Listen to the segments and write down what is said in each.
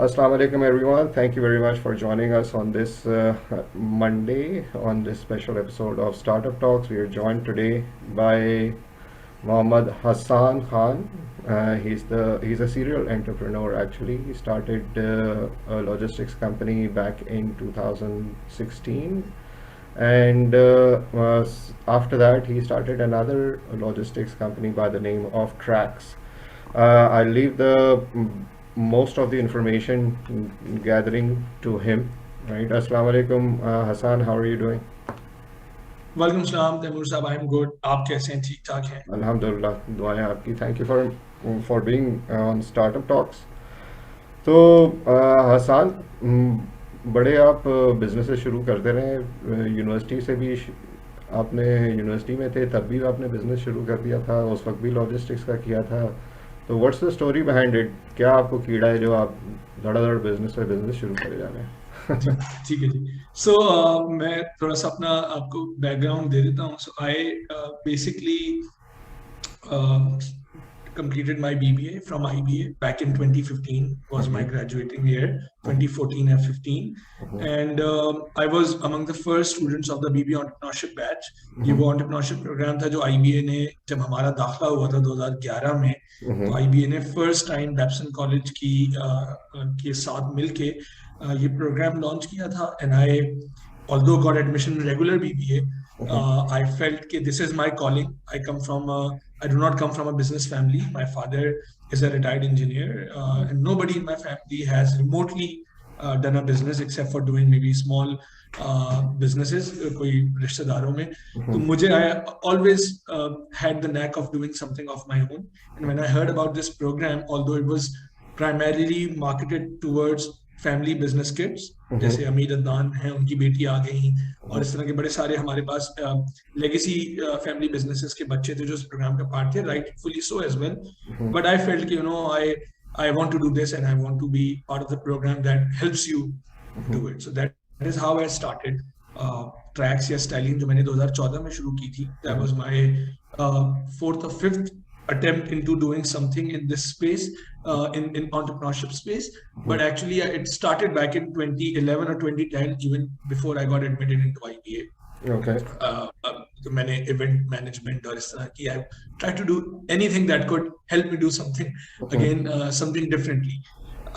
Assalamu alaikum, everyone. Thank you very much for joining us on this Monday on this special episode of Startup Talks. We are joined today by Mohammad Hassan Khan. He's a serial entrepreneur. Actually, he started a logistics company back in 2016, and after that, he started another logistics company by the name of Trax. I leave the most of the information gathering to him. Right. Assalamu alaikum, Hassan. How are you doing? वालेकुम सलाम तैमूर साहब, I am good. आप कैसे हैं? ठीक ठाक हैं? Alhamdulillah. दुआएं आपकी. Thank you for being on Startup Talks. तो हसान, बड़े आप बिजनेसेस शुरू करते रहे यूनिवर्सिटी से भी। आपने यूनिवर्सिटी में थे तब भी आपने बिजनेस शुरू कर दिया था, उस वक्त भी लॉजिस्टिक्स का किया था। तो what's the story behind it? क्या आपको कीड़ा है जो आप धड़ाधड़ बिजनेस पे बिजनेस शुरू करे जा रहे जी, हैं? ठीक है जी। सो मैं थोड़ा सा अपना आपको बैकग्राउंड दे देता हूँ। So I basically completed my BBA from IBA back in 2015 was my graduating year, 2014 and 15. And I was among the first students of the BBA entrepreneurship batch. ये वो entrepreneurship program था जो IBA ने, जब हमारा दाखला हुआ था 2011 में, तो IBA ने फर्स्ट टाइम बैप्सन कॉलेज की के साथ मिलके ये प्रोग्राम लॉन्च किया था। And I although got admission in regular BBA, I felt that this is my calling. I do not come from a business family. My father is a retired engineer, and nobody in my family has remotely done a business except for doing maybe small businesses, कोई रिश्तेदारों में। तो मुझे I always had the knack of doing something of my own. And when I heard about this program, although it was primarily marketed towards family business kids, जैसे अमीर अदनान हैं, उनकी बेटी आ गई, और इस तरह के बड़े सारे हमारे पास लेगेसी फैमिली बिजनेसेस के बच्चे थे जो इस प्रोग्राम का पार्ट थे, rightfully so as well. But I felt कि I want to do this and I want to be part of the program that helps you do it. So that is how I started Tracks या styling, जो मैंने 2014 में शुरू की थी। That was my fourth और fifth attempt into doing something in this space, in entrepreneurship space. But actually it started back in 2011 or 2010, even before I got admitted into IBA. Okay. तो मैंने event management और इस तरह की, I try to do anything that could help me do something again, something differently.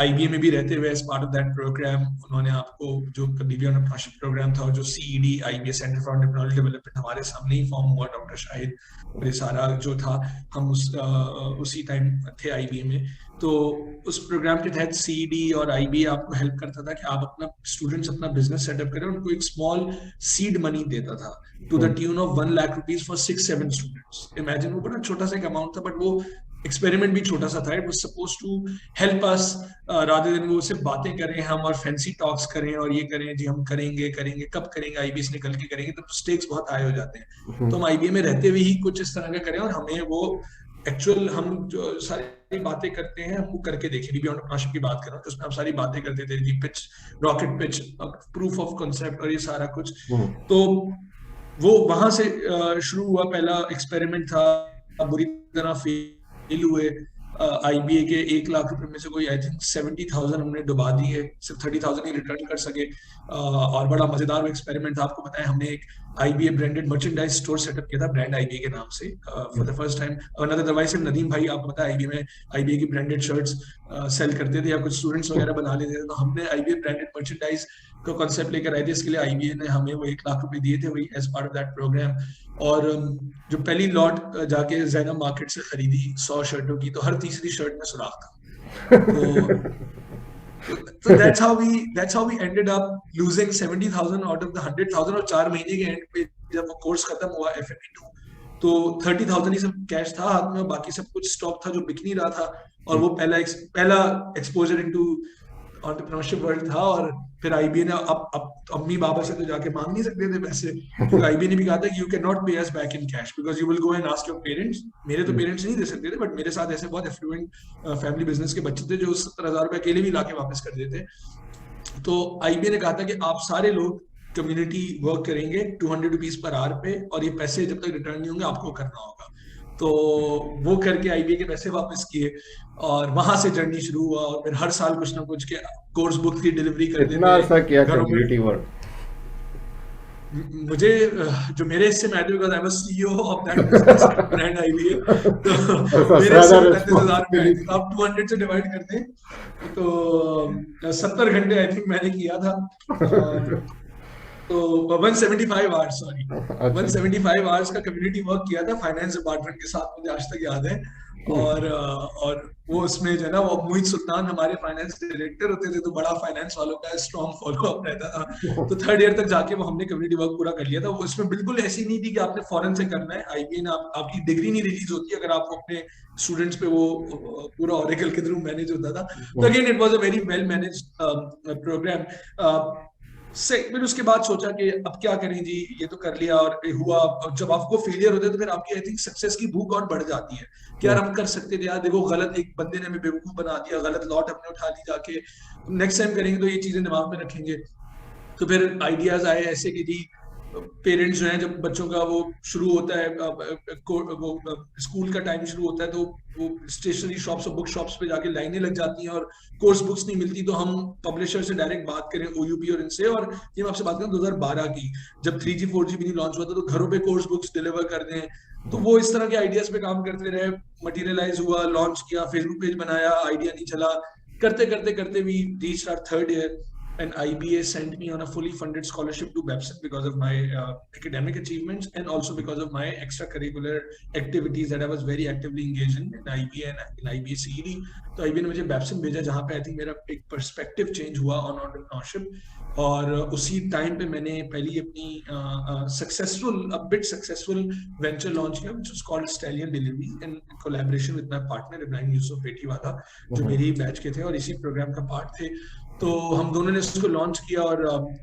IBA में भी रहते हुए as part of that program उन्होंने आपको जो बीबीए एंटरप्रेन्योरशिप प्रोग्राम था, और जो CED IBA centre for entrepreneurial development हमारे सामने ही फॉर्म हुआ, डॉक्टर शाहिद और ये सारा जो था, हम उसी टाइम थे आईबीए में। तो उस प्रोग्राम के तहत सीईडी और आईबीए आपको हेल्प करता था कि आप अपना स्टूडेंट्स अपना बिजनेस सेटअप करें। उनको एक स्मॉल सीड मनी देता था to the tune of 1 lakh rupees for 6-7 students. Imagine, वो बड़ा छोटा सा एक अमाउंट था, बट वो एक्सपेरिमेंट भी छोटा सा था। It was suppose to help us, rather than वो सिर्फ बातें करें हम और फैंसी टॉक्स करें और ये करें जी हम करेंगे करेंगे, कब करेंगे, आईबीएस निकल के करेंगे, तो स्टेक्स बहुत हाई हो जाते हैं। तो हम आईबीए में रहते हुए ही कुछ इस तरह का करें, और हमें वो एक्चुअल हम जो सारी बातें करते हैं हम वो करके देखें। बीबी एंटरप्रेन्योरशिप की बात करो तो उसमें हम सारी बातें करते थे जी, pitch, rocket pitch, proof of concept और ये सारा कुछ। तो वो वहां से शुरू हुआ, पहला एक्सपेरिमेंट था, बुरी तरह फेल हुए। आईबीए के 1 लाख रुपए में से कोई आई थिंक 70,000 हमने डुबा दी है, सिर्फ 30,000 ही रिटर्न कर सके। और बड़ा मजेदार एक्सपेरिमेंट था। आपको पता है हमने एक IBA branded merchandise store setup किया था, ब्रांड आईबीए के नाम से, for the first time. Otherwise Nadeem भाई, आपको पता है आईबीए में आईबीए की ब्रांडेड शर्ट्स सेल करते थे या कुछ स्टूडेंट्स वगैरह बना लेते थे। तो हमने आईबीए ब्रांडेड मर्चेंडाइज का कॉन्सेप्ट लेकर आए थे। इसके लिए आईबीए ने हमें वो 1 लाख रुपए दिए थे, वही as part of that program. और जो पहली लॉट जाके जैनब मार्केट से खरीदी 100 शर्टों की, तो हर तीसरी शर्ट में सुराख था। तो that's how we ended up losing 70,000 out of the 100,000। और 4 महीने के एंड पे जब वो कोर्स खत्म हुआ FME2, तो 30,000 ही सब कैश था हाथ में, बाकी सब कुछ स्टॉक था जो बिक नहीं रहा था। और वो पहला एक्सपोजर इनटू एंटरप्रेन्योरशिप वर्ल्ड था। और फिर आईबीए ने अब अम्मी बाबा से तो जाके मांग नहीं सकते थे पैसे, क्योंकि आईबीए ने भी कहा था कि यू कैन नॉट पे us back in cash because you will go and ask your parents. मेरे तो पेरेंट्स नहीं दे सकते थे, बट मेरे साथ ऐसे बहुत एफ्लुएंट फैमिली बिजनेस के बच्चे थे जो 70,000 रुपए अकेले भी लाके वापस कर देते। तो आईबीए ने कहा था कि आप सारे लोग कम्युनिटी वर्क करेंगे 200 रुपीज पर आवर पे, और ये पैसे जब तक रिटर्न नहीं होंगे आपको करना होगा। तो वो करके आईबीए के पैसे वापस किए और वहां से जर्नी शुरू हुआ और फिर हर साल कुछ ना कुछ के कोर्स बुक की डिलीवरी करते इतना थे अर्सा किया घरों में। Community work. मुझे जो मेरे हिस्से में आते because I was CEO of that business brand IBA, तो मेरे हिस्से ज्यादा में 33,000 रुपए आए थे। तो रिस्पॉन्सिबिलिटी। आप 200 से डिवाइड कर दें तो 70 घंटे आई थिंक मैंने किया था। तो 175 आवर्स, सॉरी, अच्छा। 175 आवर्स का कम्युनिटी वर्क किया था फाइनेंस डिपार्टमेंट के साथ, मुझे आज तक याद है। और वो उसमें जो है ना, वो मोहित सुल्तान हमारे फाइनेंस डायरेक्टर होते थे, तो बड़ा फाइनेंस वालों का स्ट्रॉन्ग फॉलो अप रहता था। तो थर्ड ईयर तक जाके वो हमने कम्युनिटी वर्क पूरा कर लिया था। वो इसमें बिल्कुल ऐसी नहीं थी कि आपने फॉरेन से करना है। आईबीए ने आपकी डिग्री नहीं रिलीज होती अगर आपको अपने स्टूडेंट्स पे वो पूरा ऑरेकल के थ्रू मैनेज होता था। तो again it was a very well managed program. से फिर उसके बाद सोचा कि अब क्या करें जी, ये तो कर लिया और ये हुआ। और जब आपको फेलियर होता है तो फिर आपकी आई थिंक सक्सेस की भूख और बढ़ जाती है कि यार हम कर सकते थे, यार देखो गलत एक बंदे ने हमें बेवकूफ बना दिया, गलत लॉट हमने उठा ली जाके, नेक्स्ट टाइम करेंगे तो ये चीजें दिमाग में रखेंगे। तो फिर आइडियाज आए ऐसे कि जी पेरेंट्स जो हैं, जब बच्चों का वो शुरू होता है वो स्कूल का टाइम शुरू होता है, तो वो स्टेशनरी शॉप्स और बुक शॉप्स पे जाके लाइनें लग जाती हैं और कोर्स बुक्स नहीं मिलती। तो हम पब्लिशर से डायरेक्ट बात करें, ओयूपी और इनसे। और ये मैं आपसे बात करूं 2012 की, जब 3G 4G भी नहीं लॉन्च हुआ था, तो घरों पे कोर्स बुक्स डिलीवर कर दें। तो वो इस तरह के आइडियाज पे काम करते रहे, मटीरियलाइज हुआ, लॉन्च किया, फेसबुक पेज बनाया, आइडिया नहीं चला। करते करते करते we reached our third year and IBA sent me on a fully funded scholarship to Babson because of my academic achievements and also because of my extracurricular activities that I was very actively engaged in IBA and in IBA CED. तो IBA ने मुझे Babson भेजा, जहाँ पे I think मेरा एक perspective change हुआ on entrepreneurship. और उसी टाइम पे मैंने पहली अपनी सक्सेसफुल वेंचर लॉन्च किया, which was called Stallion Delivery in collaboration with my partner Ibrahim Yusuf Petiwala, जो मेरी बैच के थे और इसी प्रोग्राम का पार्ट थे। तो हम दोनों ने उसको लॉन्च किया और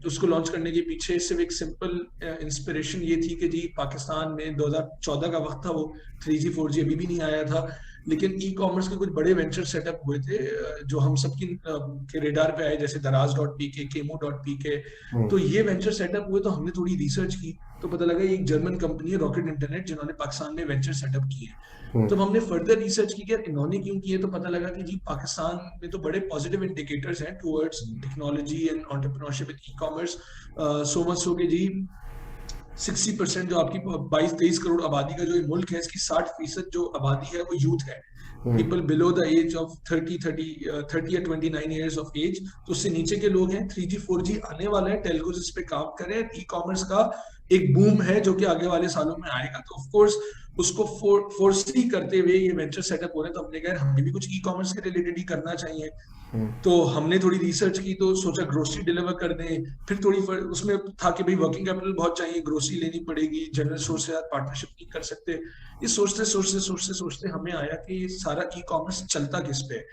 उसको लॉन्च करने के पीछे सिर्फ एक सिंपल इंस्पिरेशन ये थी कि जी पाकिस्तान में 2014 का वक्त था, वो 3G 4G अभी भी नहीं आया था, लेकिन ई कॉमर्स के कुछ बड़े वेंचर सेटअप हुए थे जो हम सबकी के रेडार पे आए, जैसे दराज.pk, केमो.pk। तो ये वेंचर सेटअप हुए, तो हमने थोड़ी रिसर्च की, तो पता लगा ये एक जर्मन कंपनी है रॉकेट इंटरनेट, जिन्होंने पाकिस्तान में वेंचर सेटअप किए। तो हमने फर्दर रिसर्च की कि इन्होंने क्यों किए, तो पता लगा कि जी पाकिस्तान में तो बड़े पॉजिटिव इंडिकेटर्स हैं towards technology and entrepreneurship in e commerce. So much so कि जी 60% जो आपकी 22-23 करोड़ आबादी का जो मुल्क है, इसकी 60% जो आबादी है वो यूथ है, people below the age of 30 या 29 ईयर्स ऑफ एज। तो उससे नीचे के लोग हैं। 3G 4G आने वाला है, टेलकोज इस पे काम कर रहे हैं, ई कॉमर्स का एक बूम है जो कि आगे वाले सालों में आएगा। तो ऑफ कोर्स उसको फोर्सी करते हुए ये वेंचर सेटअप हो रहे हैं। तो हमने कहा हमें भी कुछ ई कॉमर्स के रिलेटेड ही करना चाहिए। तो हमने थोड़ी रिसर्च की, तो सोचा ग्रोसरी डिलीवर कर दें। फिर थोड़ी उसमें था कि भाई वर्किंग कैपिटल बहुत चाहिए, ग्रोसरी लेनी पड़ेगी, जनरल स्टोर से पार्टनरशिप नहीं कर सकते। ये सोचते सोचते सोचते सोचते हमें आया कि ये सारा ई कॉमर्स चलता किस पे।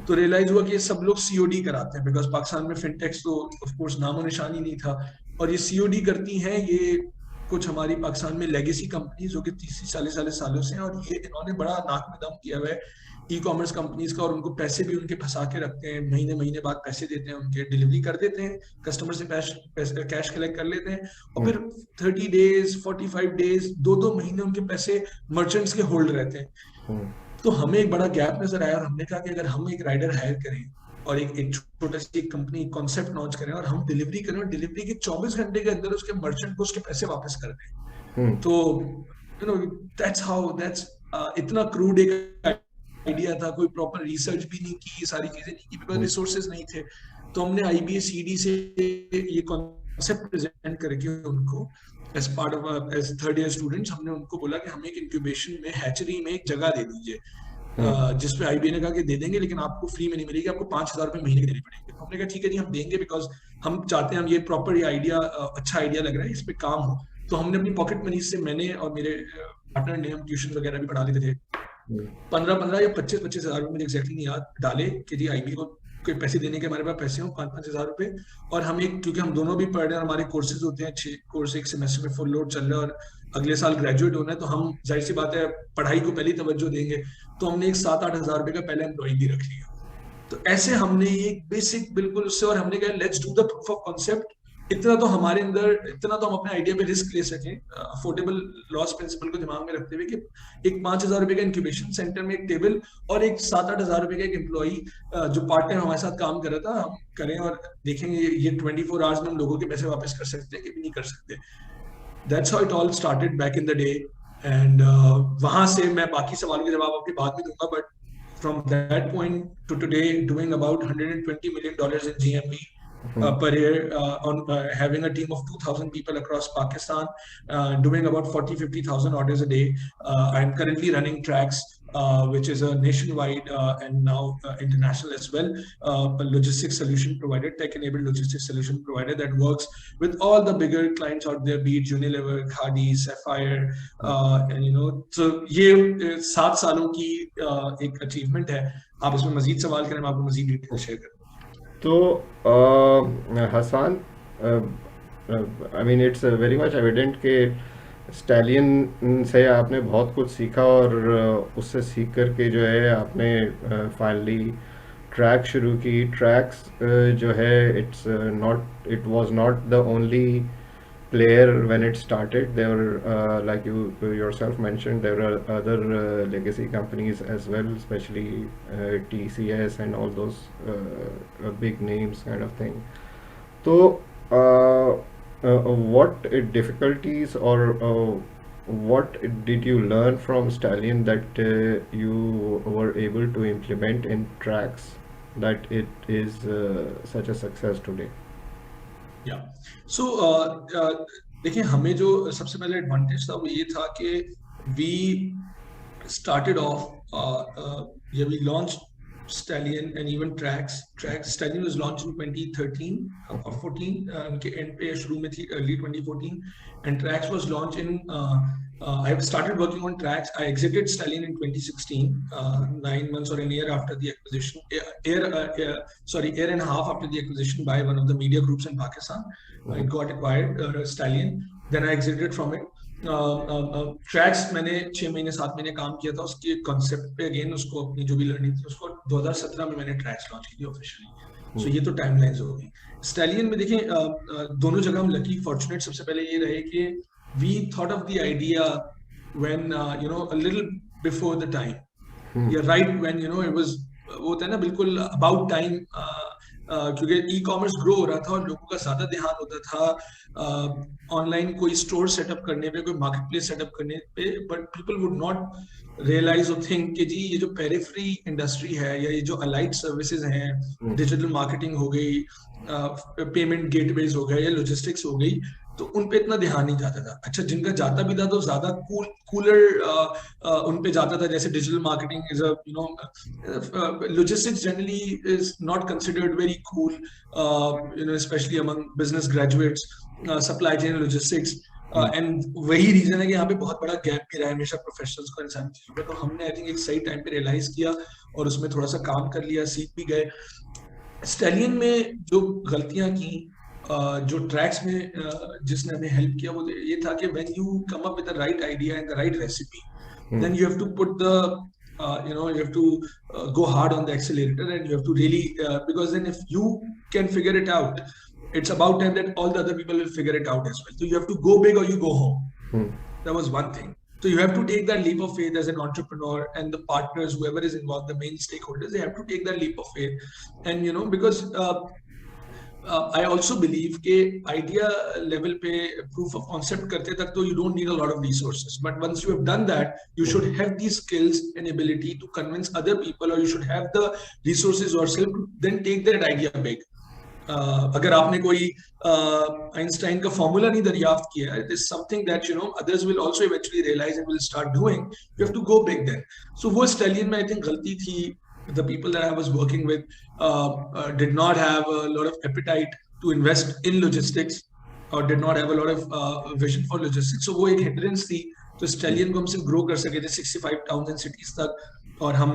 तो रियलाइज हुआ कि ये सब लोग सीओडी कराते हैं, बिकॉज पाकिस्तान में फिनटेक्स तो ऑफ कोर्स नामो निशानी नहीं था। और ये सीओडी करती हैं ये कुछ हमारी पाकिस्तान में लेगेसी कंपनीज जो कि 30-40 सालों से हैं, और ये इन्होंने बड़ा नाक में दम किया हुआ है ई कॉमर्स कंपनीज का, और उनको पैसे भी उनके फंसा के रखते हैं, महीने महीने बाद पैसे देते हैं, उनके डिलीवरी कर देते हैं, कस्टमर से कैश कलेक्ट कर लेते हैं, और फिर 30 डेज 45 डेज 2-2 महीने उनके पैसे मर्चेंट्स के होल्ड रहते हैं। तो हमें एक बड़ा गैप नजर आया, और हमने कहा कि अगर हम एक राइडर हायर करें और एक छोटा सी कंपनी कॉन्सेप्ट लॉन्च करें और हम डिलीवरी करें, और डिलीवरी के 24 घंटे के अंदर उसके मर्चेंट को उसके पैसे वापस कर दें। तो यू नो दैट्स इतना क्रूड एक आइडिया था, कोई प्रॉपर रिसर्च भी नहीं की, ये सारी चीजें नहीं की, बिकॉज रिसोर्सेज नहीं थे। तो हमने IBA CD से ये कॉन्सेप्ट प्रेजेंट करके उनको as part of as third year students हमने उनको बोला कि हमें एक इंक्यूबेशन में हैचरी में एक जगह दे दीजिए, जिसपे IBA ने कहा कि दे देंगे, लेकिन आपको फ्री में नहीं मिलेगी, आपको 5,000 रुपए महीने के देने पड़ेंगे। तो हमने कहा ठीक है जी, हम देंगे, बिकॉज हम चाहते हैं, हम ये प्रॉपर ये आइडिया अच्छा आइडिया लग रहा है, इस पे काम हो। तो हमने अपनी पॉकेट मनी से, मैंने और मेरे पार्टनर ने, हम ट्यूशन वगैरह भी पढ़ा लेते थे, 15 या 25 हजार रुपए, मुझे एग्जैक्टली नहीं याद, डाले कि जी IBA को कोई पैसे देने के हमारे पास पैसे हो, 5-5 हजार रुपए। और हम एक, क्योंकि हम दोनों भी पढ़ रहे हैं, हमारे कोर्सेज होते हैं 6 कोर्स एक सेमेस्टर में, फुल लोड चल रहा है और अगले साल ग्रेजुएट होना है, तो हम जाहिर सी बात है पढ़ाई को पहली तवज्जो देंगे। तो हमने एक 7-8 हजार रुपए का पहले एम्प्लॉय भी रख लिया। तो ऐसे हमने एक बेसिक बिल्कुल उससे, और हमने कहा let's do the proof of concept इतना तो हमारे अंदर, इतना तो हम अपने आइडिया पे रिस्क ले सकें, अफोर्डेबल लॉस प्रिंसिपल को दिमाग में रखते हुए कि एक 5,000 रुपए का इंक्यूबेशन सेंटर में एक टेबल और एक 7-8 हज़ार रुपए का एक एम्प्लॉई जो पार्ट टाइम हमारे साथ काम कर रहा था, हम करें और देखेंगे ये 24 आवर्स में हम लोगों के पैसे वापस कर सकते हैं कि नहीं कर सकते. That's how it all started back in the day. And वहां से मैं बाकी सवालों के जवाब आपके बाद में दूंगा, but from that point to today, doing about $120 million in GMV per year, on having a team of 2,000 people across Pakistan, doing about 40-50,000 orders a day. I'm currently running Tracks, which is a nationwide and now international as well, a logistics solution provider, tech-enabled logistics solution provider that works with all the bigger clients out there, be it Unilever, Khadi, Sapphire, and you know. So ये 7 सालों की एक achievement है. आप इसमें मजीद सवाल करें, मैं आपको मजीद डिटेल शेयर करूँ. तो Hasan, I mean it's very much evident कि स्टैलियन से आपने बहुत कुछ सीखा और उससे सीख करके जो है आपने फाइनली ट्रैक शुरू की. ट्रैक्स जो है it was not the only player when it started. There were like you yourself mentioned, there were other legacy companies as well, especially TCS and all those big names kind of thing. So what difficulties or what did you learn from Stallion that you were able to implement in Tracks that it is such a success today? या सो देखिए, हमें जो सबसे पहले advantage था वो ये था कि we started off we launch Stallion and even Tracks. Stallion was launched in 2013 or 14, के एंड पे शुरू में थी early 2014, and Tracks was launched in I started working on Tracks. I exited Stallion in 2016, 9 months or a year after the acquisition, year and a half after the acquisition by one of the media groups in Pakistan. It got acquired, Stallion. Then I exited from it. Tracks मैंने 6 महीने 7 महीने काम किया था उसके concept पे. Again उसको अपनी जो भी लर्निंग थी उसको 2017 में मैंने ट्रैक्स लॉन्च की थी ऑफिशियली. सो ये तो टाइमलाइंस हो गई. स्टैलियन में देखें, दोनों जगह हम लकी फॉर्चुनेट. सबसे पहले ये रहे कि we thought of the idea when you know a little before the time, या right when you know it was, वो होता है ना बिल्कुल अबाउट टाइम, क्योंकि ई कॉमर्स ग्रो हो रहा था और लोगों का ज्यादा ध्यान होता था ऑनलाइन कोई स्टोर सेटअप करने पे, कोई मार्केट प्लेस सेटअप करने पे, but people would not realize और थिंक कि जी ये जो पेरिफेरी इंडस्ट्री है या ये जो अलाइड सर्विसेज हैं, डिजिटल मार्केटिंग हो गई, पेमेंट गेटवेज हो गए या लॉजिस्टिक्स हो गई, तो उन पे इतना ध्यान नहीं जाता था. अच्छा, जिनका जाता भी था तो ज्यादा कूलर उन पे जाता था, जैसे digital marketing is a you know, logistics generally is not considered very cool, you know, specially among business graduates, supply chain logistics. And वही रीजन है कि यहाँ पे बहुत बड़ा गैप भी रहा है हमेशा प्रोफेशनल्स को इंसान चीजों का. तो हमने आई थिंक एक सही टाइम पे रियलाइज किया और उसमें थोड़ा सा काम कर लिया, सीख भी गए. स्टैलियन में जो गलतियां की, जो ट्रैक्स में जिसने हमें हेल्प किया, वो ये था कि when you come up with the right idea and the right recipe, then you have to put the you know, you have to go hard on the accelerator, and you have to really because then if you can figure it out, it's about time that all the other people will figure it out as well. So you have to go big or you go home. That was one thing. So you have to take that leap of faith as an entrepreneur, and the partners, whoever is involved, the main stakeholders, they have to take that leap of faith. And you know, because I also believe कि idea level पे proof of concept करते तक तो you don't need a lot of resources, but once you have done that, you should have the skills and ability to convince other people, or you should have the resources yourself to then take that idea big. अगर आपने कोई Einstein का formula नहीं दरियाफ्त किया है, it is something that you know others will also eventually realize and will start doing. You have to go big then. So वो Stallion में I think गलती थी. The people that I was working with did not have a lot of appetite to invest in logistics, or did not have a lot of vision for logistics. So वो एक hindrance थी. तो Stallion को हम सिर्फ grow कर सके थे 65 towns and cities तक, और हम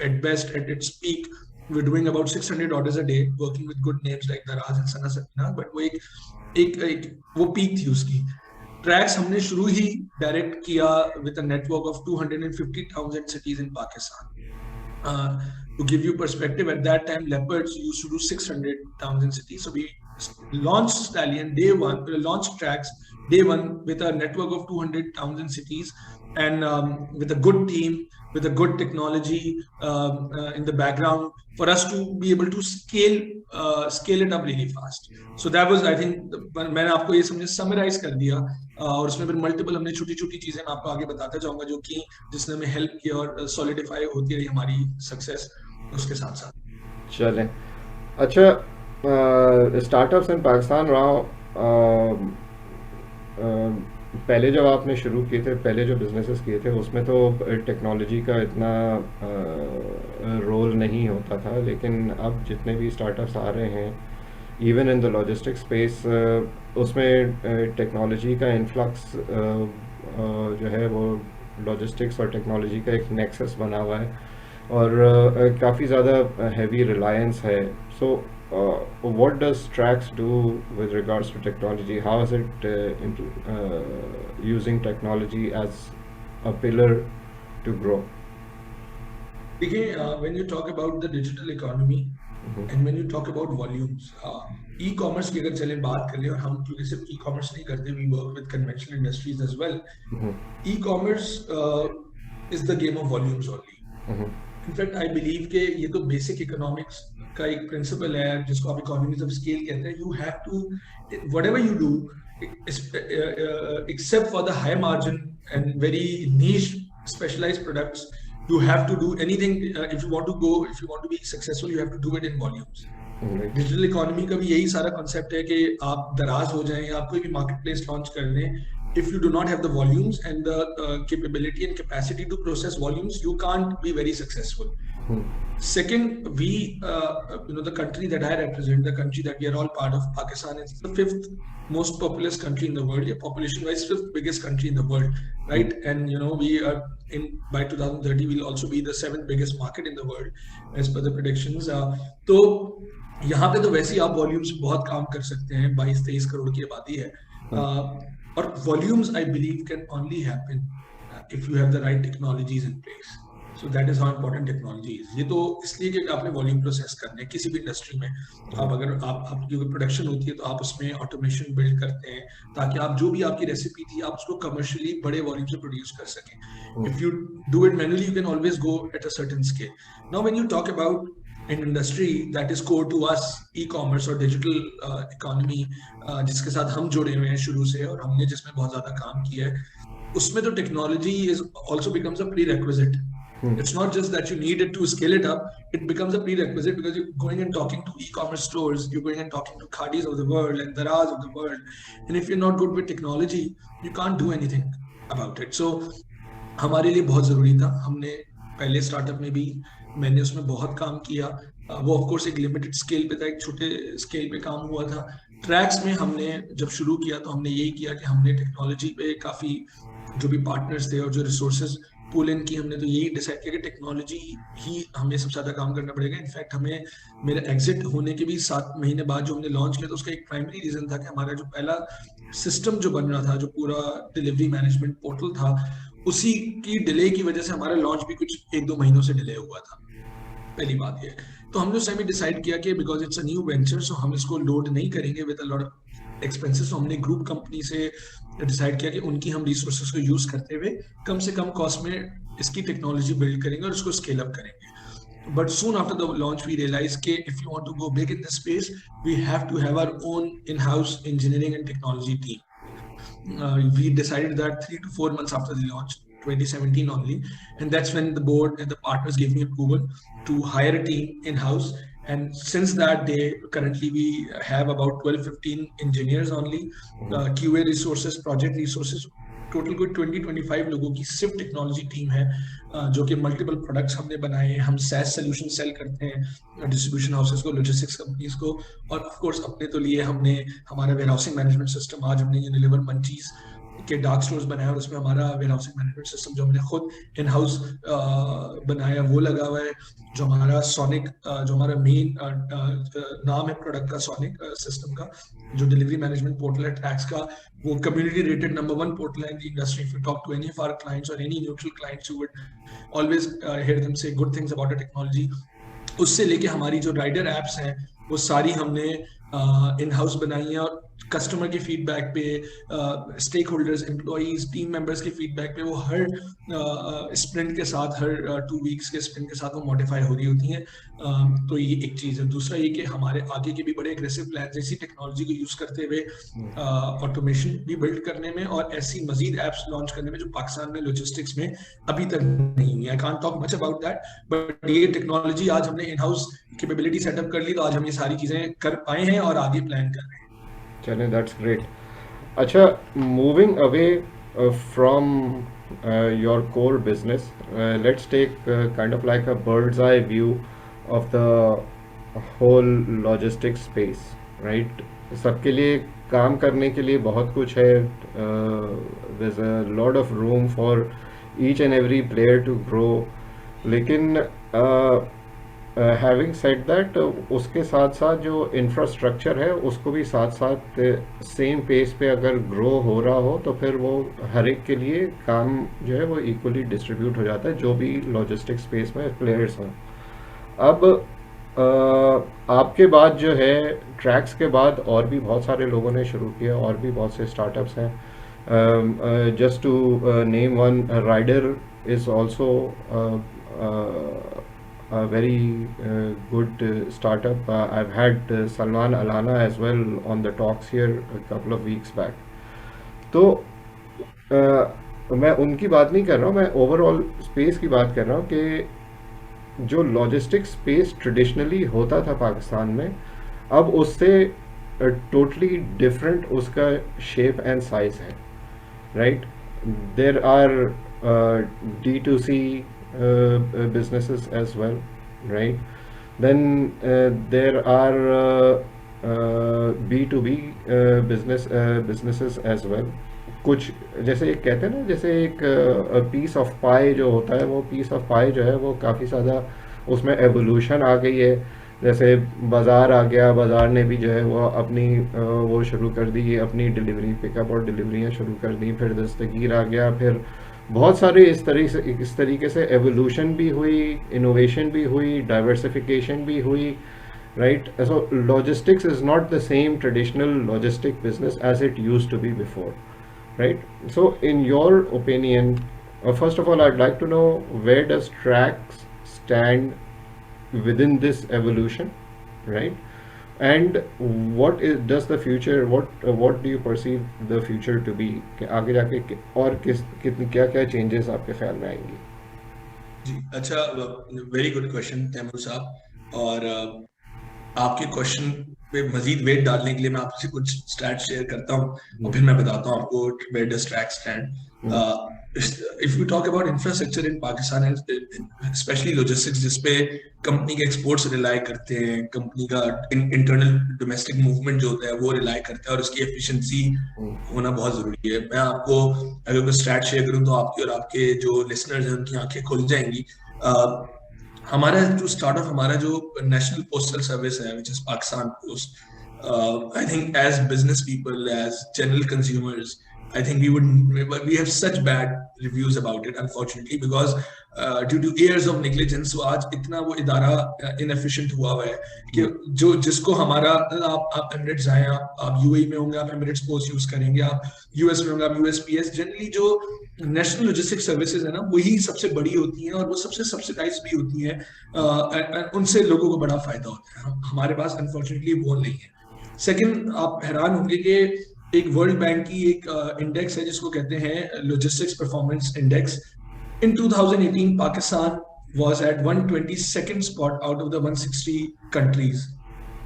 at best at its peak we're doing about 600 orders a day, working with good names like Daraz and Sana Sapna. But वो एक वो peak थी उसकी. Tracks हमने शुरू ही डायरेक्ट किया with a network of 250 towns and cities in Pakistan. To give you perspective, at that time Leopards used to do 600 towns and cities, so we launch Stallion day one, launch Tracks day one with a network of 200 towns and cities, and with a good team, with a good technology in the background, for us to be able to scale it up really fast. So that was, I think, मैंने आपको ये समझे summarize कर दिया, और उसमें फिर multiple हमने छोटी छोटी चीजें मैं आपको आगे बताता जाऊंगा जो कि जिसने हमें help किया और solidify होती रही हमारी success उसके साथ साथ. चलें. अच्छा, स्टार्टअप्स इन पाकिस्तान राव, पहले जब आपने शुरू किए थे, पहले जो बिजनेसेस किए थे, उसमें तो टेक्नोलॉजी का इतना रोल नहीं होता था, लेकिन अब जितने भी स्टार्टअप्स आ रहे हैं, even in the logistic space, उसमें टेक्नोलॉजी का इन्फ्लक्स जो है वो लॉजिस्टिक्स और टेक्नोलॉजी का एक नेक्सस बना हुआ है, और काफ़ी ज़्यादा हैवी रिलायंस है. सो what does Trax do with regards to technology? How is it using technology as a pillar to grow? देखिए, when you talk about the digital economy and when you talk about volumes, e-commerce की अगर चलें बात करें, और हम क्योंकि सिर्फ e-commerce नहीं करते, we work with conventional industries as well. E-commerce is the game of volumes only. In fact, I believe कि ये तो basic economics का एक प्रिंसिपल है जिसको आप इकोनॉमीज ऑफ स्केल कहते हैं. You have to, whatever you do, except for the high margin and very niche specialized products, you have to do anything. If you want to be successful, you have to do it in volumes. Digital economy का भी यही सारा concept है कि आप दराज हो जाएं, आप कोई भी मार्केट प्लेस लॉन्च कर दें, if you do not have the volumes and the capability and capacity to process volumes, you can't be very successful. Second, we, the country that I represent, the country that we are all part of, Pakistan, is the 5th most populous country in the world. Yeah, population-wise, 5th biggest country in the world, right? And we are by 2030 we'll also be the 7th biggest market in the world, as per the predictions. तो यहाँ पे तो वैसे ही आप volumes बहुत काम कर सकते हैं. 22-23 करोड़ की आबादी है, और volumes I believe can only happen if you have the right technologies in place. So that is how important technology is. ये तो इसलिए कि आपने वॉल्यूम प्रोसेस करने हैं किसी भी इंडस्ट्री में. आप अगर आपकी प्रोडक्शन होती है तो आप उसमें ऑटोमेशन बिल्ड करते हैं ताकि आप जो भी आपकी रेसिपी थी आप उसको कमर्शियली बड़े वॉल्यूम से प्रोड्यूस कर सकें. If you do it manually, you can always go at a certain scale. Now when you talk about an industry that is core to us, e-commerce और digital economy, जिसके साथ हम जुड़े हुए हैं शुरू से और हमने जिसमें बहुत ज़्यादा काम किया है, उसमें तो technology is also becomes a prerequisite. It's not just that you need it to scale it up, it becomes a prerequisite because you're going and talking to e-commerce stores, you're going and talking to Khadis of the world and Daraz of the world, and if you're not good with technology, you can't do anything about it. So हमारे लिए बहुत ज़रूरी था. हमने पहले startup में भी मैंने उसमें बहुत काम किया. वो ऑफ कोर्स एक लिमिटेड स्केल पे था, एक छोटे स्केल पे काम हुआ था. ट्रैक्स में हमने जब शुरू किया तो हमने यही किया कि हमने टेक्नोलॉजी पे काफ़ी जो भी पार्टनर्स थे और जो रिसोर्सेज पुल इन की, हमने तो यही डिसाइड किया कि टेक्नोलॉजी ही हमें सबसे ज़्यादा काम करना पड़ेगा. इनफैक्ट हमें मेरे एग्जिट होने के भी 7 महीने बाद जो हमने लॉन्च किया तो उसका एक प्राइमरी रीज़न था कि हमारा जो पहला सिस्टम जो बन रहा था, जो पूरा डिलीवरी मैनेजमेंट पोर्टल था, उसी की डिले की वजह से हमारा लॉन्च भी कुछ 1-2 महीनों से डिले हुआ था. पहली बात ये. तो हमने उस टाइम में डिसाइड किया कि because it's a new venture, so हम इसको लोड नहीं करेंगे with a lot of expenses. तो हमने ग्रुप कंपनी से डिसाइड किया कि उनकी हम रिसोर्सेज को यूज करते हुए कम से कम कॉस्ट में इसकी टेक्नोलॉजी बिल्ड करेंगे और इसको स्केल अप करेंगे. But soon after the launch, we realized that if you want to go big in this space, we have to have our own in-house engineering and technology team. We decided that 3 to 4 months after the launch, 2017 only, and that's when the board and the partners gave me approval to hire a team in-house. And since that day, currently we have about 12-15 engineers only, QA resources, project resources. Total कोई 20-25 लोगों की सिर्फ technology team है, जो कि multiple products हमने बनाए हैं. हम SaaS सोल्यूशन सेल करते हैं डिस्ट्रीब्यूशन हाउसेस को, लॉजिस्टिक्स कंपनीज को, और ऑफ कोर्स अपने तो लिए हमने हमारा वेयरहाउसिंग मैनेजमेंट सिस्टम, आज हमने यूनिलीवर मंचीज के डार्क स्टोर्स बनाया और उसमें हमारा वेयरहाउसिंग मैनेजमेंट सिस्टम जो हमने खुद इन हाउस बनाया वो लगा हुआ है. जो हमारा सोनिक, जो हमारा मेन नाम है प्रोडक्ट का, सोनिक सिस्टम का, जो डिलीवरी मैनेजमेंट पोर्टल है ट्रैक्स का, वो कम्युनिटी रेटेड नंबर 1 पोर्टल है in the industry. If you talk to any of our clients और any neutral clients, you would always hear them say good things about the technology. उससे लेके हमारी जो rider apps हैं वो सारी हमने इन हाउस बनाई हैं, और कस्टमर के फीडबैक पे, stakeholders, employees, team members के फीडबैक पे वो हर स्प्रिंट के साथ, हर 2 वीक्स के स्प्रिंट के साथ वो मॉडिफाई हो रही होती हैं। तो ये एक चीज़ है। दूसरा ये कि हमारे आगे के भी बड़े एग्रेसिव प्लान, जैसी टेक्नोलॉजी को यूज करते हुए ऑटोमेशन भी बिल्ड करने में और ऐसी मजीद एप्स लॉन्च करने में जो पाकिस्तान में लॉजिस्टिक्स में अभी तक नहीं हुई। I can't talk much about that, but ये टेक्नोलॉजी आज हमने इन हाउस कैपेबिलिटी सेटअप कर ली, तो आज हम ये सारी चीजें कर पाए हैं और आगे प्लान कर रहे हैं। चलें, दैट्स ग्रेट. अच्छा, moving away from your core business, let's take kind of like a bird's eye view of the whole logistics space, right? सबके लिए काम करने के लिए बहुत कुछ है. There's a lot of room for each and every player to grow. लेकिन हैविंग सेड दैट, उसके साथ साथ जो इंफ्रास्ट्रक्चर है उसको भी साथ साथ सेम पेस पे अगर ग्रो हो रहा हो तो फिर वो हर एक के लिए काम जो है वो इक्वली डिस्ट्रीब्यूट हो जाता है, जो भी लॉजिस्टिक स्पेस में प्लेयर्स हों. अब आपके बाद जो है, ट्रैक्स के बाद और भी बहुत सारे लोगों ने शुरू किया, और भी बहुत से स्टार्टअप्स हैं. Just to name one, Rider is also a very good startup. I've had Salman Alana as well on the talks here a couple of weeks back. तो मैं उनकी बात नहीं कर रहा हूँ, मैं ओवरऑल स्पेस की बात कर रहा हूँ कि जो लॉजिस्टिक स्पेस ट्रेडिशनली होता था पाकिस्तान में, अब उससे टोटली डिफरेंट उसका शेप एंड साइज है, right? There are D2C businesses as well, right? Then there are B2B businesses as well. कुछ जैसे एक कहते हैं ना, जैसे एक पीस ऑफ पाई जो होता है, वो पीस ऑफ पाई जो है वो काफ़ी ज़्यादा उसमें एवोल्यूशन आ गई है. जैसे बाज़ार आ गया, बाज़ार ने भी जो है वो अपनी वो शुरू कर दी, अपनी डिलीवरी, पिकअप और डिलीवरियाँ शुरू कर दी. फिर दस्तगीर आ गया, फिर बहुत सारे इस तरीके से एवोल्यूशन भी हुई, इनोवेशन भी हुई, डाइवर्सिफिकेशन भी हुई, right? So logistics is not the same traditional logistic business as it used to be before, right? So in your opinion, first of all, I'd like to know, where does Trax stand within this evolution, right? And what does the future, what do you perceive the future to be? कि आगे जाके और कितनी क्या changes आपके ख्याल में आएंगी? जी, अच्छा, वेरी गुड क्वेश्चन तैमूर साहब. और आपके क्वेश्चन पे मजीद वेट डालने के लिए मैं आपसे कुछ स्टैट्स शेयर करता हूँ, और फिर मैं बताता हूँ आपको where does Trax stand. If you talk about infrastructure in Pakistan, specially logistics, जिसपे कंपनी के एक्सपोर्ट्स रिलाई करते हैं, कंपनी का इंटरनल डोमेस्टिक मूवमेंट जो होता है वो रिलाई करता है, और उसकी एफिशिएंसी होना बहुत जरूरी है. मैं आपको अगर कोई स्टैट शेयर करूँ तो आपकी और आपके जो लिसनर्स हैं उनकी आंखें खुल जाएंगी. हमारा जो स्टार्टअप, हमारा जो नेशनल पोस्टल सर्विस है, which is Pakistan post, I think as business people, as general consumers, I think we have such bad reviews about it, unfortunately, because due to years of negligence, so आज इतना वो इदारा inefficient हुआ है कि जो जिसको हमारा, आप Emirates आए, आप UAE में होंगे, आप Emirates Post यूज करेंगे, आप US में होंगे, आप USPS. जनरली जो नेशनल लॉजिस्टिक सर्विसेज है ना, वही सबसे बड़ी होती हैं और वो सबसे सब्सिडाइज भी होती हैं, उनसे लोगों को बड़ा फायदा होता है. हमारे पास अनफॉर्चुनेटली वो नहीं है. सेकंड, आप हैरान होंगे कि एक वर्ल्ड बैंक की एक इंडेक्स है जिसको कहते हैं logistics performance index. In 2018 Pakistan was at 122nd spot out of the 160 countries.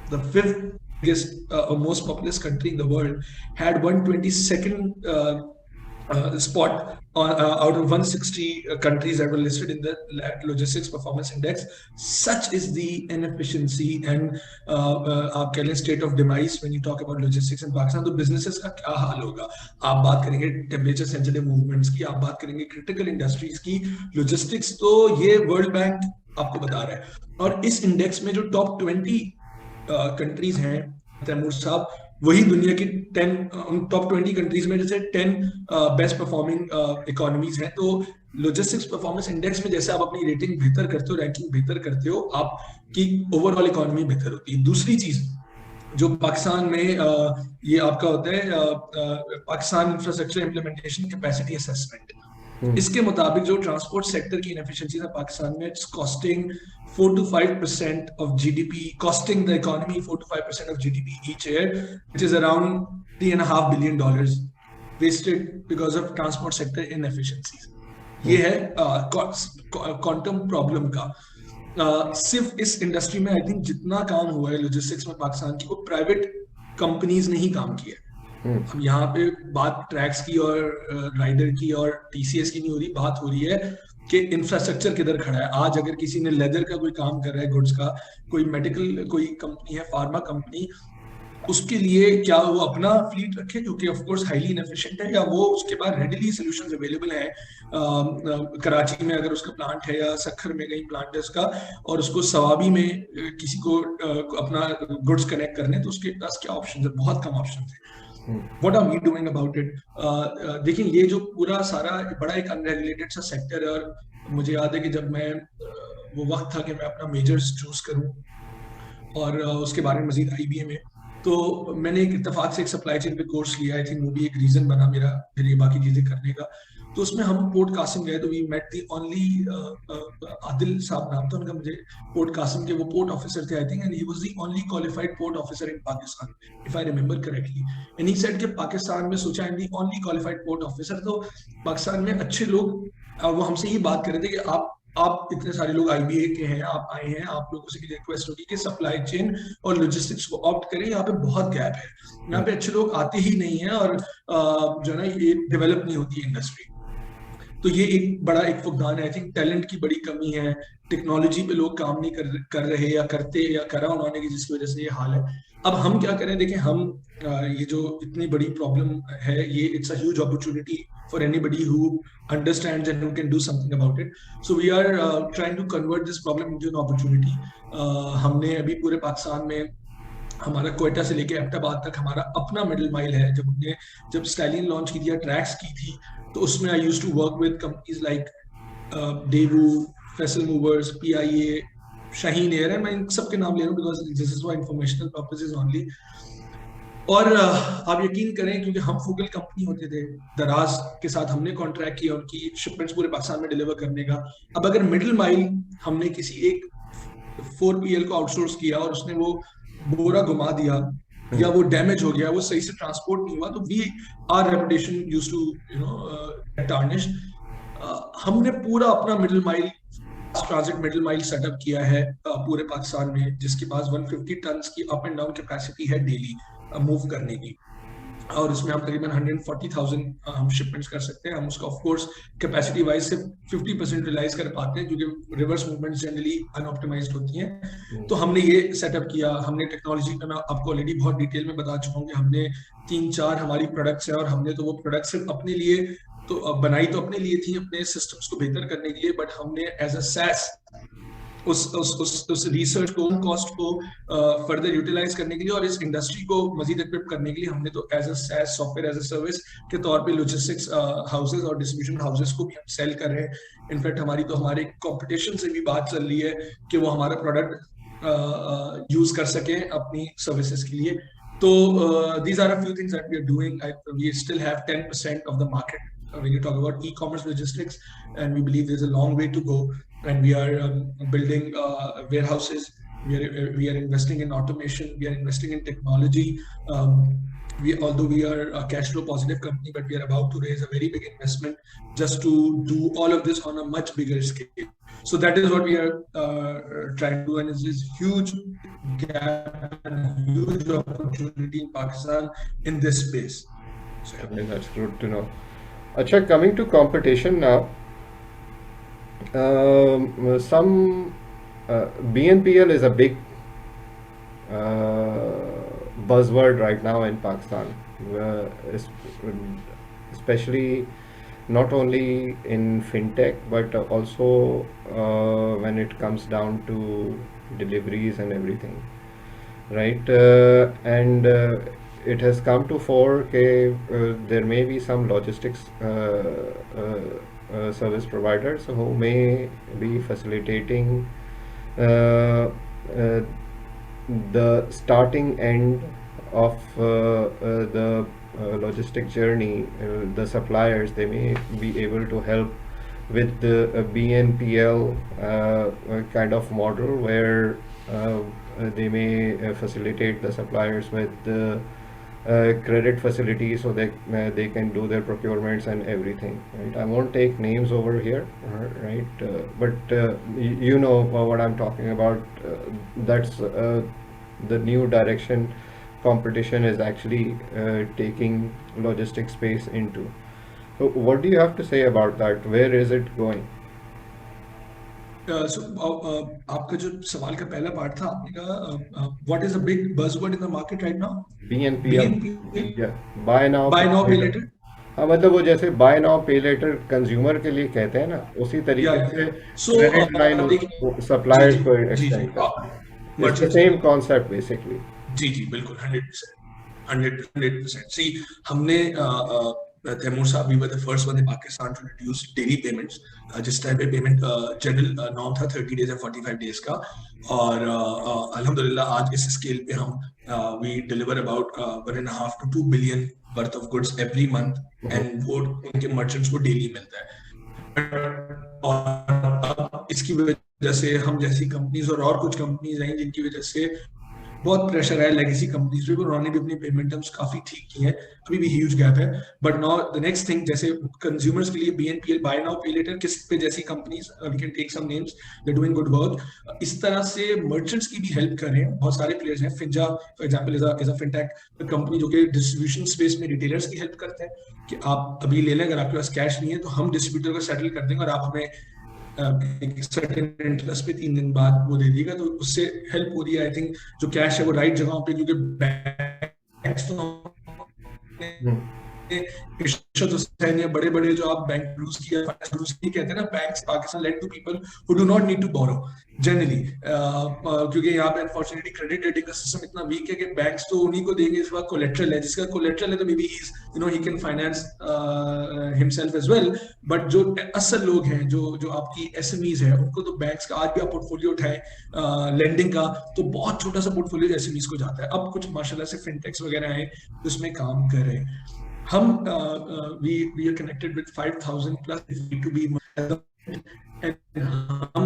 The fifth biggest or most populous country in the world had 122nd spot out of 160 countries that were listed in the logistics performance index. Such is the inefficiency and आप कह लें state of demise when you talk about logistics in Pakistan. तो businesses का क्या हाल होगा? आप बात करेंगे temperature sensitive movements की, आप बात करेंगे critical industries की, logistics तो ये World Bank आपको बता रहा है. और इस इंडेक्स में जो टॉप 20 कंट्रीज हैं तैमूर साहब, वही दुनिया की 10 टॉप 20 कंट्रीज में जैसे 10 बेस्ट परफॉर्मिंग इकोनॉमीज हैं. तो लॉजिस्टिक्स परफॉर्मेंस इंडेक्स में जैसे आप अपनी रेटिंग बेहतर करते हो, रैंकिंग बेहतर करते हो, आपकी ओवरऑल इकोनॉमी बेहतर होती है. दूसरी चीज, जो पाकिस्तान में ये आपका होता है Pakistan infrastructure implementation capacity assessment. इसके मुताबिक जो ट्रांसपोर्ट सेक्टर की इनएफिशिएंसी है पाकिस्तान में, it's costing 4 to 5% of GDP, costing the economy 4 to 5% of GDP each year, which is around $3.5 billion wasted because of transport sector inefficiencies. ये है क्वांटम प्रॉब्लम का। सिर्फ इस इंडस्ट्री में आई थिंक जितना काम हुआ है लॉजिस्टिक्स में पाकिस्तान की, वो प्राइवेट कंपनीज ने ही काम किया है। अब यहाँ पे बात ट्रैक्स की और राइडर की और टीसीएस की नहीं हो रही, बात हो रही है कि इंफ्रास्ट्रक्चर किधर खड़ा है। आज अगर किसी ने लेदर का कोई काम कर रहा है, गुड्स का, कोई मेडिकल कोई कंपनी है, फार्मा कंपनी, उसके लिए क्या वो अपना फ्लीट रखे जो कि ऑफ कोर्स हाईली इनएफिशिएंट है, या वो उसके पास रेडिली सॉल्यूशंस अवेलेबल है। कराची में अगर उसका प्लांट है या सखर में कहीं प्लांट है उसका, और उसको सवाबी में किसी को अपना गुड्स कनेक्ट करने, तो उसके पास क्या ऑप्शन है? बहुत कम ऑप्शन है। What are we doing about it? देखिए, ये जो पूरा सारा बड़ा एक अनरेगुलेटेड सा सेक्टर है, और मुझे याद है कि जब मैं वो वक्त था कि मैं अपना मेजर्स चूज करूं और उसके बारे में मजीद आईबीए में, तो मैंने एक इत्तेफाक से एक सप्लाई चेन पे कोर्स लिया। आई थिंक वो भी एक रीजन बना मेरा फिर ये बाकी चीजें करने का। तो उसमें हम पोर्ट कासिम गए, तो we met the only Adil साहब नाम था उनका, मुझे पोर्ट कासिम के वो पोर्ट ऑफिसर थे I think, and he was the only qualified port officer in Pakistan, if I remember correctly. And he said कि पाकिस्तान में, सोचा, I am the only qualified port officer. तो पाकिस्तान में अच्छे लोग, वो हमसे ये बात कर रहे थे कि आप इतने सारे लोग आईबीए के हैं, आप आए हैं, आप लोगों से रिक्वेस्ट होगी कि सप्लाई चेन और लॉजिस्टिक्स को ऑप्ट करें, यहाँ पे बहुत गैप है, यहाँ पे अच्छे लोग आते ही नहीं है, और जो है ना, ये डेवलप नहीं होती इंडस्ट्री। तो ये एक बड़ा एक फुकदान है। आई थिंक टैलेंट की बड़ी कमी है, टेक्नोलॉजी पे लोग काम नहीं कर रहे, या करते या करा उन्होंने, की जिसकी वजह से ये हाल है। अब हम क्या करें? देखें, हम ये जो इतनी बड़ी प्रॉब्लम है, ये it's a huge opportunity for anybody who understands and who can do something about it. So we are trying to convert this problem into an opportunity. हमने अभी पूरे पाकिस्तान में, हमारा क्वेटा से लेके एबटाबाद तक हमारा अपना मिडिल माइल है। जब स्टाइलिन लॉन्च की थी या ट्रैक्स की थी, तो उसमें I used to work with companies like Daewoo, Faisal Movers, PIA, Shaheen Air, मैं इन सबके नाम ले रहा हूँ because this is for informational purposes only. और आप यकीन करें, क्योंकि हम फुगल कंपनी होते थे, दराज के साथ हमने कॉन्ट्रैक्ट किया उनकी शिपमेंट्स पूरे पाकिस्तान में डिलीवर करने का। अब अगर मिडिल माइल हमने किसी एक 4PL को आउटसोर्स किया और उसने वो बोरा घुमा दिया, या वो डैमेज हो गया, वो सही से ट्रांसपोर्ट नहीं हुआ, तो we are reputation used to tarnish. हमने पूरा अपना middle mile transit middle mile setup किया है पूरे पाकिस्तान में, जिसके पास 150 टन की अप एंड डाउन कैपेसिटी है डेली मूव करने की, और उसमें हम तकरीबन 140,000 हम शिपमेंट्स कर सकते हैं। हम उसका ऑफ कोर्स कैपेसिटी वाइज से 50% रियलाइज कर पाते हैं, क्योंकि रिवर्स मूवमेंट्स जनरली अनऑप्टिमाइज्ड होती हैं। तो हमने ये सेटअप किया। हमने टेक्नोलॉजी का, मैं आपको ऑलरेडी बहुत डिटेल में बता चुका हूँ कि हमने 3-4 हमारी प्रोडक्ट्स हैं, और हमने तो वो प्रोडक्ट्स सिर्फ अपने लिए तो बनाई तो अपने लिए थी, अपने सिस्टम्स को बेहतर करने के लिए, बट हमने एज अ सैस उस रिसर्च को, उन कॉस्ट को फर्दर यूटिलाइज करने के लिए, और इस इंडस्ट्री को मजीद इक्विप करने के लिए, हमने तो as a SaaS software as a service के तौर पे लॉजिस्टिक्स हाउसेज और डिस्ट्रीब्यूशन हाउसेज को भी हम सेल कर रहे हैं। इनफैक्ट हमारे कंपटीशन से भी बात चल रही है कि वो हमारा प्रोडक्ट यूज कर सके अपनी सर्विसेज के लिए। तो these are a few things that we are doing. We still have 10% of the market when you talk about e-commerce logistics, and we believe there's a long way to go. And we are building warehouses. We are investing in automation. We are investing in technology. Although we are a cash flow positive company, but we are about to raise a very big investment just to do all of this on a much bigger scale. So that is what we are trying to do, and it's this huge gap and huge opportunity in Pakistan in this space. So, Okay, that's good to know. Acha, coming to competition now, some BNPL is a big buzzword right now in Pakistan, especially not only in fintech but also when it comes down to deliveries and everything, right? And it has come to fore there may be some logistics service providers who may be facilitating uh, uh, the starting end of the logistic journey, the suppliers, they may be able to help with the BNPL kind of model where they may facilitate the suppliers with the credit facility so they can do their procurements and everything, right? I won't take names over here, right? But you know what I'm talking about. That's the new direction competition is actually taking logistic space into. So what do you have to say about that? Where is it going? So आपका जो सवाल का पहला part था, आपने कहा what is a big buzzword in the market right now? BNPL, BNPL, या bye now bye पे नाउ पे लेटर। लेटर। हाँ, मतलब वो जैसे bye now pay letter consumer के लिए कहते हैं ना, उसी या तरीके या से सो क्रेडिट लाइन देखिए, जी सप्लायर्स जी को जी जी, एक्सटेंड करता है। इट्स द मर्चेंट्स को, सेम कॉन्सेप्ट बेसिकली। जी जी बिल्कुल 100%, 100%। सी हमने तैमूर साहब, we were the first one in Pakistan to introduce daily payments. जिस टाइम पे पेमेंट जनरल नॉर्म था 30 डेज या 45 डेज का, और अल्हम्दुलिल्लाह आज इस स्केल पे हम we deliver about 1.5 to 2 billion worth of goods every month, and वो उनके मर्चेंट्स को डेली मिलता है। और अब इसकी वजह से हम जैसी कंपनीज और कुछ कंपनीज आई जिनकी वजह से बहुत प्रेशर है लेगेसी कंपनीज पे, उन्होंने भी अपनी पेमेंट टर्म्स काफी ठीक की हैं, अभी भी ह्यूज गैप है। But now the next thing, जैसे कंज्यूमर्स के लिए BNPL, buy now pay later, QisstPay जैसी companies, we can take some names, they doing good work. इस तरह से मर्चेंट्स की भी हेल्प कर रहे हैं बहुत सारे प्लेयर्स हैं। Finja for example is a fintech company जो कि डिस्ट्रीब्यूशन स्पेस में रिटेलर्स की हेल्प करते हैं, कि आप अभी ले लें, अगर आपके पास कैश नहीं है तो हम डिस्ट्रीब्यूटर को सेटल कर देंगे और आप हमें एक सर्टेन इंटरेस्ट पे 3 दिन बाद वो दे देगा, तो उससे हेल्प हो रही है। आई थिंक जो कैश है वो राइट जगह पे, क्योंकि बैंक्स इरशाद हुसैन या बड़े बड़े जो आप बैंक गुरुज की या फाइनेंस गुरुज की कहते हैं ना, banks Pakistan lend to people who do not need to borrow generally, क्योंकि यहाँ पे अनफॉर्चुनेटली क्रेडिट रेटिंग का सिस्टम इतना वीक है कि बैंक्स तो उन्हीं को देंगे जिसका कोलेट्रल है, जिसका कोलेट्रल है तो maybe he can finance himself as well. But जो असल लोग हैं, जो जो आपकी एसएमईज है, उनको तो बैंक्स का, आज भी आप पोर्टफोलियो उठाएं लेंडिंग का, तो बहुत छोटा सा पोर्टफोलियो एसएमईज को जाता है। अब कुछ माशाल्लाह से फिनटेक्स वगैरह आए तो उसमें काम कर रहे हैं। हम we are connected with 5,000 plus B2B, and हम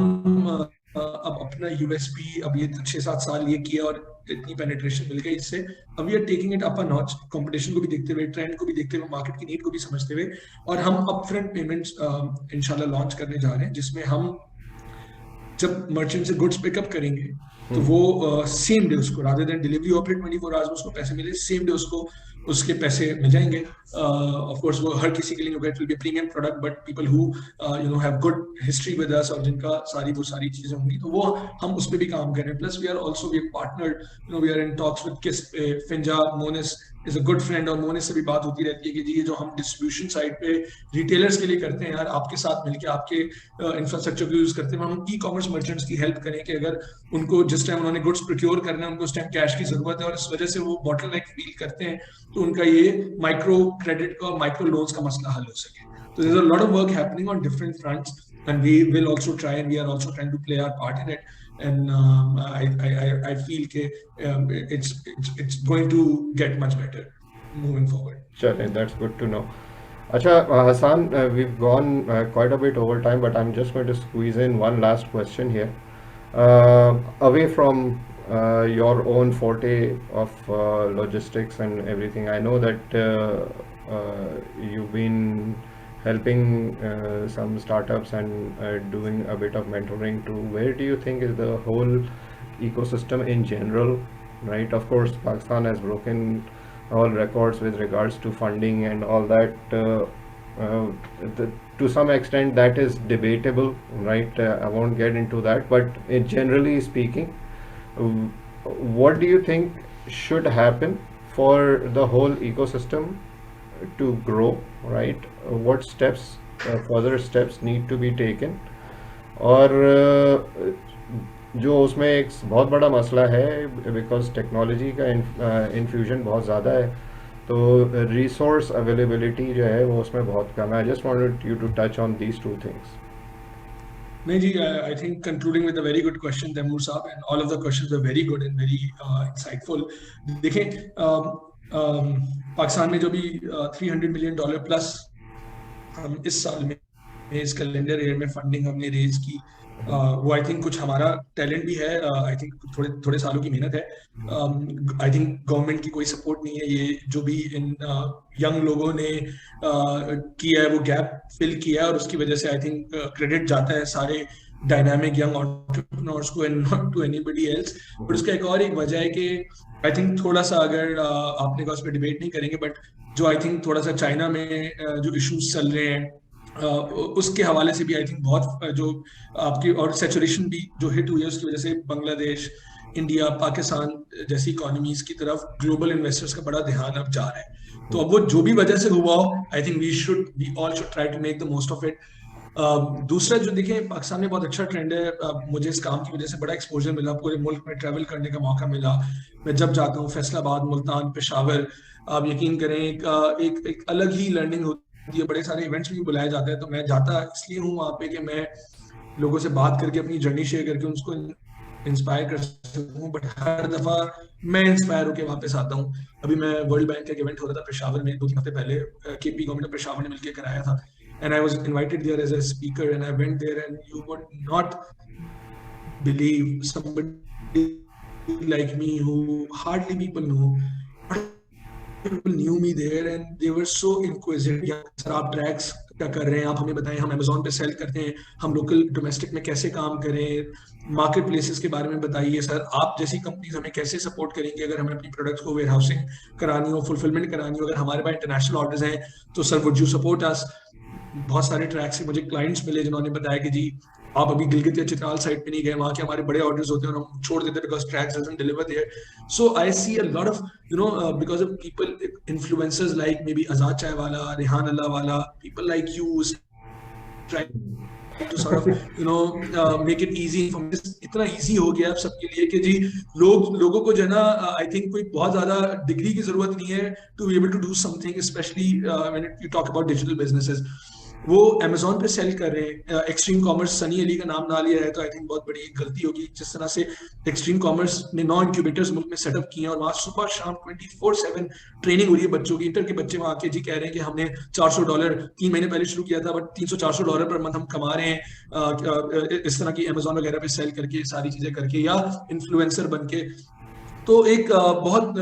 अब अपना यूएसपी, अब ये 6-7 साल ये किया और इतनी पेनिट्रेशन मिल गई इससे, अब we are taking it up a notch, competition को भी देखते हुए, ट्रेंड को भी देखते हुए, मार्केट की नीड को भी समझते हुए, और हम अपफ्रंट पेमेंट्स इंशाल्लाह लॉन्च करने जा रहे हैं, जिसमें हम जब मर्चेंट से गुड्स पिकअप करेंगे तो वो सेम डे उसको, rather than delivery operate 24 hours में उसको पैसे मिले, सेम डे उसको उसके पैसे मिल जाएंगे। ऑफ कोर्स वो हर किसी के लिए होगा, it will be premium product, but people who have good history with us, और जिनका सारी चीजें होंगी, तो वो हम उस पर भी काम कर रहे हैं। Plus we are also we partnered, we are in talks with किस, Finja, Monis is a good friend, और मोनिस से भी बात होती रहती है कि जी ये जो हम डिस्ट्रीब्यूशन साइड पे रिटेलर्स के लिए करते हैं यार, आपके साथ मिलकर आपके इंफ्रास्ट्रक्चर को यूज करते हैं, हम ई कॉमर्स मर्चेंट्स की हेल्प करें कि अगर उनको जिस टाइम उन्होंने गुड्स प्रोक्योर करना है, उनको उस टाइम कैश की जरूरत है और इस वजह से वो बॉटलनेक फील करते हैं, तो उनका ये माइक्रो क्रेडिट का, माइक्रो लोन्स का मसला हल हो सके। तो there is a lot of work happening on different fronts, and we will also try, and we are also trying to play our part in it, and I feel it's going to get much better moving forward. Chale, that's good to know. Acha, Hassan, we've gone quite a bit over time, but I'm just going to squeeze in one last question here. Away from your own forte of logistics and everything, I know that you've been helping some startups and doing a bit of mentoring too. Where do you think is the whole ecosystem in general, right? Of course, Pakistan has broken all records with regards to funding and all that. To some extent, that is debatable, right? I won't get into that, but generally speaking, what do you think should happen for the whole ecosystem to grow, right? What steps, further steps need to be taken? और जो उसमें एक बहुत बड़ा मसला है, because technology का infusion बहुत ज़्यादा है, तो रिसोर्स अवेलेबिलिटी जो है वो उसमें बहुत कम है। I just wanted you to touch on these two things. नहीं जी, I think concluding with a very good question, Taimur साहब, and all of the questions were very good and very insightful. देखें, पाकिस्तान में जो भी $300 million प्लस हम इस साल में इस कैलेंडर ईयर में फंडिंग हमने रेज की, वो आई थिंक कुछ हमारा टैलेंट भी है, आई थिंक थोड़े थोड़े सालों की मेहनत है, आई थिंक गवर्नमेंट की कोई सपोर्ट नहीं है, ये जो भी इन यंग लोगों ने किया है वो गैप फिल किया है, और उसकी वजह से आई थिंक क्रेडिट जाता है सारे डायनामिक यंग एंटरप्रेन्योर्स को and not to anybody else. But उसका एक और एक वजह है कि आई थिंक थोड़ा सा, अगर आपने कहा उस पर डिबेट नहीं करेंगे, बट जो आई थिंक थोड़ा सा चाइना में जो इश्यूज चल रहे हैं, उसके हवाले से भी आई थिंक बहुत जो आपकी और सेचुरेशन भी जो हिट हुई है उसकी वजह से बांग्लादेश, इंडिया, पाकिस्तान जैसी इकोनॉमीज की तरफ ग्लोबल इन्वेस्टर्स का बड़ा ध्यान अब जा रहा है। तो अब वो जो भी वजह से हुआ हो, I think we all should try to make the most of it. दूसरा जो देखें, पाकिस्तान में बहुत अच्छा ट्रेंड है, मुझे इस काम की वजह से बड़ा एक्सपोजर मिला, पूरे मुल्क में ट्रैवल करने का मौका मिला। मैं जब जाता हूँ फैसलाबाद, मुल्तान, पेशावर, आप यकीन करें एक अलग ही लर्निंग होती है। बड़े सारे इवेंट्स भी बुलाए जाते हैं, तो मैं जाता इसलिए हूँ वहाँ पे कि मैं लोगों से बात करके अपनी जर्नी शेयर करके उनको इंस्पायर कर सकूं। बट हर दफा मैं इंस्पायर होकर वापस आता हूँ। अभी मैं वर्ल्ड बैंक का इवेंट हो रहा था पेशावर में 2-3 हफ्ते पहले, केपी गवर्नमेंट ऑफ पेशावर ने मिलकर कराया था, and I was invited there as a speaker, and I went there, and you would not believe somebody like me who hardly people know. People knew me there, and they were so inquisitive. Sir आप tracks क्या कर रहे हैं, आप हमें बताएं, हम Amazon पे सेल करते हैं, हम लोकल डोमेस्टिक में कैसे काम करें, मार्केट प्लेसेस के बारे में बताइए सर, आप जैसी कंपनीज हमें कैसे सपोर्ट करेंगे अगर हमें अपनी प्रोडक्ट्स को वेयर हाउसिंग करानी हो, फुलफिलमेंट करानी हो, अगर हमारे पास इंटरनेशनल ऑर्डर्स हैं तो sir would you support us. बहुत सारे ट्रैक से मुझे क्लाइंट्स मिले जिन्होंने बताया कि जी आप अभी गिलगित या चित्राल साइड पे नहीं गए, वहां के हमारे बड़े ऑर्डर्स होते हैं और हम छोड़ देते हैं because Tracks doesn't deliver there. So I see a lot of because of people, influencers like maybe Azad Chai Wala, Rehan Allah Wala, people like you try to sort of make it easy for me। इतना easy हो गया अब सबके लिए कि जी लोगों को जो है ना, आई थिंक कोई बहुत ज्यादा डिग्री की जरूरत नहीं है to be able to do something, specially when you talk about digital businesses. वो अमेजोन पे सेल कर रहे हैं, एक्सट्रीम कॉमर्स, सनी अली का नाम ना लिया है तो आई थिंक बहुत बड़ी गलती होगी। जिस तरह से एक्सट्रीम कॉमर्स ने 9 इंक्यूबेटर्स मुल्क में सेटअप किए हैं और वहाँ सुबह शाम 24/7 ट्रेनिंग हो रही है बच्चों की। इंटर के बच्चे वहाँ के जी कह रहे हैं कि हमने $400 3 महीने पहले शुरू किया था, बट $300-400 पर मंथ हम कमा रहे हैं इस तरह की अमेजोन वगैरह पे सेल करके, सारी चीजें करके, या इन्फ्लुएंसर बन के। तो एक बहुत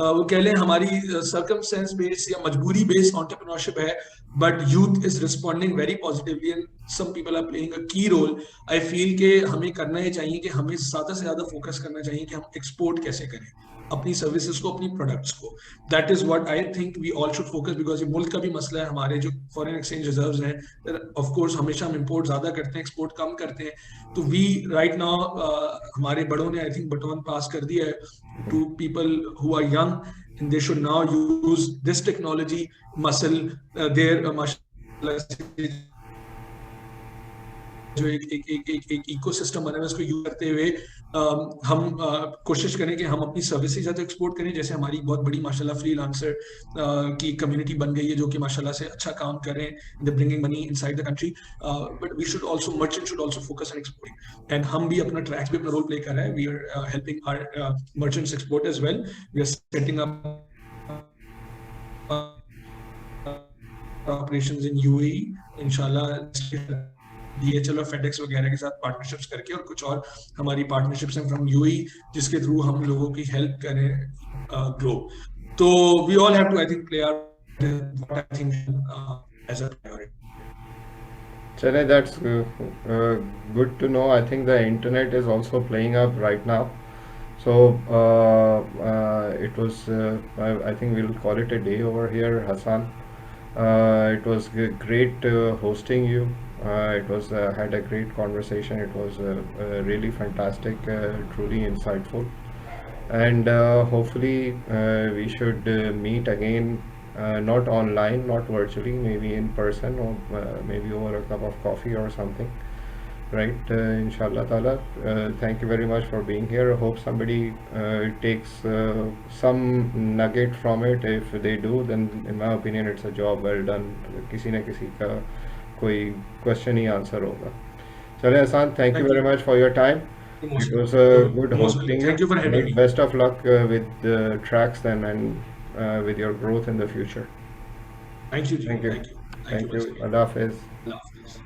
वो कह लें हमारी सर्कमस्टेंस बेस्ड या मजबूरी बेस्ड एंटरप्रेन्योरशिप है, but youth is responding very positively and some people are playing a key role. I feel कि हमें करना ये चाहिए कि हमें ज्यादा से ज्यादा फोकस करना चाहिए कि हम एक्सपोर्ट कैसे करें अपनी सर्विसेज को, अपनी प्रोडक्ट्स को। That is what I think we all should focus, because ये मुल्क का भी मसला है। हमारे जो फॉरेन एक्सचेंज रिजर्व्स हैं, ऑफ कोर्स हमेशा हम इंपोर्ट ज्यादा करते हैं, एक्सपोर्ट कम करते हैं। तो वी राइट नाउ हमारे बड़ों ने आई थिंक बटन पास कर दिया है to people who are young, and they should now use this technology muscle their mashallah जो एक इकोसिस्टम बना है उसको यूज करते हुए हम कोशिश करें कि हम अपनी सर्विसेज या तो एक्सपोर्ट करें, जैसे हमारी बहुत बड़ी माशाल्लाह फ्रीलांसर की कम्युनिटी बन गई है जो कि माशाल्लाह से अच्छा काम कर रहे हैं, they bringing money inside the country. But we should also, merchant should also focus on exporting, and हम भी अपना ट्रैक्स भी अपना रोल प्ले कर रहा है। We are helping our merchants export as well. We are setting up operations in UAE इंशाल्लाह, DHL और FedEx वगैरह के साथ पार्टनरशिप्स करके, और कुछ और हमारी पार्टनरशिप्स हैं फ्रॉम यूएई जिसके थ्रू हम लोगों की हेल्प करें ग्रो। तो we all have to I think play our I think as a priority. Chale, that's good to know. I think the internet is also playing up right now. So it was, I think we'll call it a day over here, Hassan. It was great hosting you. It was had a great conversation. It was really fantastic, truly insightful, and hopefully we should meet again, not online, not virtually, maybe in person, or maybe over a cup of coffee or something. Right, inshallah ta'ala. Thank you very much for being here. I hope somebody takes some nugget from it. If they do, then in my opinion it's a job well done. किसी न किसी का कोई question ही answer होगा. Chale Hasan, thank you Thank very you. much for your time. You're most It was you're good most welcome. hosting you. Thank you for having Good, me. best of luck with the tracks then and with your growth in the future. Thank you, Thank Ji. you. Thank you. Thank you Thank once you. again. Allah Hafiz. Allah Hafiz.